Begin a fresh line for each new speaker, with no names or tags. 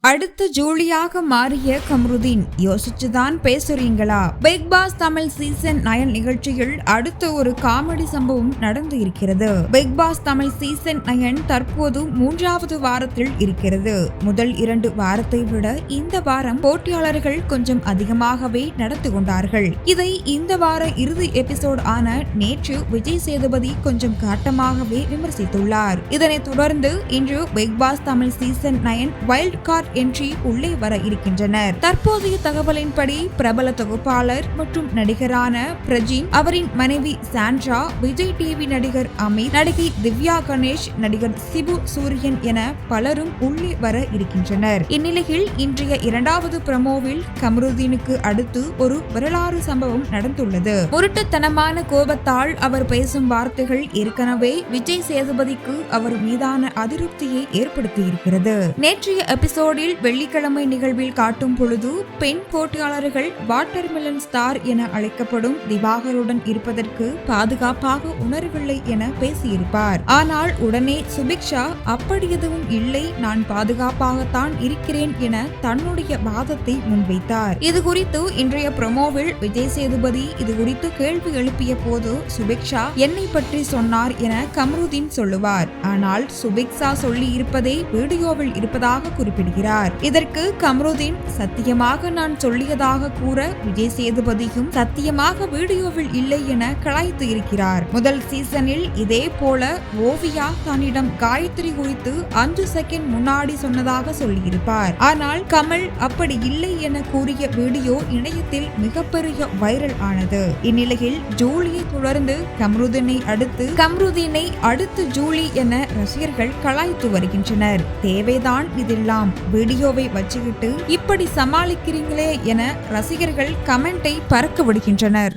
அடுத்து ஜூலியாக மாறிய கம்ருதீன் யோசிச்சுதான் பேசுறீங்களா? பிக் பாஸ் தமிழ் சீசன் 9 நிகழ்ச்சியில் அடுத்த ஒரு காமெடி சம்பவம் நடந்து இருக்கிறது. பிக் பாஸ் தமிழ் சீசன் 9 தற்போது 3வது வாரத்தில் இருக்கிறது. முதல் 2 வாரத்தை விட இந்த வாரம் போட்டியாளர்கள் கொஞ்சம் அதிகமாகவே நடந்து கொண்டார்கள். இதை இந்த வார இறுதி எபிசோட் ஆன நேற்று விஜய் சேதுபதி கொஞ்சம் காட்டமாகவே விமர்சித்துள்ளார். இதனைத் தொடர்ந்து இன்று Bigg Boss Tamil season 9 wild card entry உள்ளே வர இருக்கின்றனர். தற்போதைய தகவலின்படி பிரபல தொகுப்பாளர் மற்றும் நடிகரான பிரஜின், அவரின் மனைவி சாண்ட்ரா, விஜய் டிவி நடிகர் அமீர், நடிகை திவ்யா கணேஷ், நடிகர் சிபு சூரியன் என பலரும் உள்ளே வர இருக்கின்றனர். இந்நிலையில் இன்றைய 2வது ப்ரோமோவில் கம்ருதீனுக்கு அடுத்து ஒரு வரலாறு சம்பவம் நடந்துள்ளது. முரட்டுத்தனமான கோபத்தால் அவர் பேசும் வார்த்தைகள் ஏற்கனவே விஜய் சேதுபதிக்கு அவர் மீதான அதிருப்தியை ஏற்படுத்தியிருக்கிறது. நேற்றைய எபிசோடில் வெள்ளிக்கிழமை நிகழ்வில் காட்டும் பொழுது பெண் போட்டியாளர்கள் வாட்டர்மெலன் ஸ்டார் என அழைக்கப்படும் திவாகருடன் இருப்பதற்கு பாதுகாப்பாக உணரவில்லை என பேசியிருப்பார். ஆனால் உடனே சுபிக்ஷா அப்படி எதுவும் இல்லை, நான் பாதுகாப்பாகத்தான் இருக்கிறேன் என தன்னுடைய வாதத்தை முன்வைத்தார். இது குறித்து இன்றைய ப்ரோமோவில் விஜய் சேதுபதி இது குறித்து கேள்வி எழுப்பிய போது சுபிக்ஷா என்னை பற்றி சொன்னார் என கம்ருதீன் சொல்லுவார். ஆனால் சுபிக்ஷா சொல்லி இருப்பதே வீடியோவில் இருப்பதாக குறிப்பிடுகிறார். இதற்கு கம்ருதீன் சத்தியமாக நான் சொல்லியதாக கூற விஜய் சேதுபதியும் சத்தியமாக வீடியோவில் இல்லை என கலாய்த்து இருக்கிறார். முதல் சீசனில் இதே போல ஓவியா தன்னிடம் காயத்ரி குறித்து 5 செகண்ட் முன்னாடி சொன்னதாக சொல்லியிருப்பார். ஆனால் கமல் அப்படி இல்லை என கூறிய வீடியோ இணையத்தில் மிகப்பெரிய வைரல் ஆனது. இந்நிலையில் ஜூலியை தொடர்ந்து கம்ருதீனை அடுத்து ஜூலி என ரசிகர்கள் கலாய்த்து வருகின்றனர். தேவைதான் இதெல்லாம், வீடியோவை வச்சுக்கிட்டு இப்படி சமாளிக்கிறீங்களே என ரசிகர்கள் கமெண்டை பறக்க விடுகின்றனர்.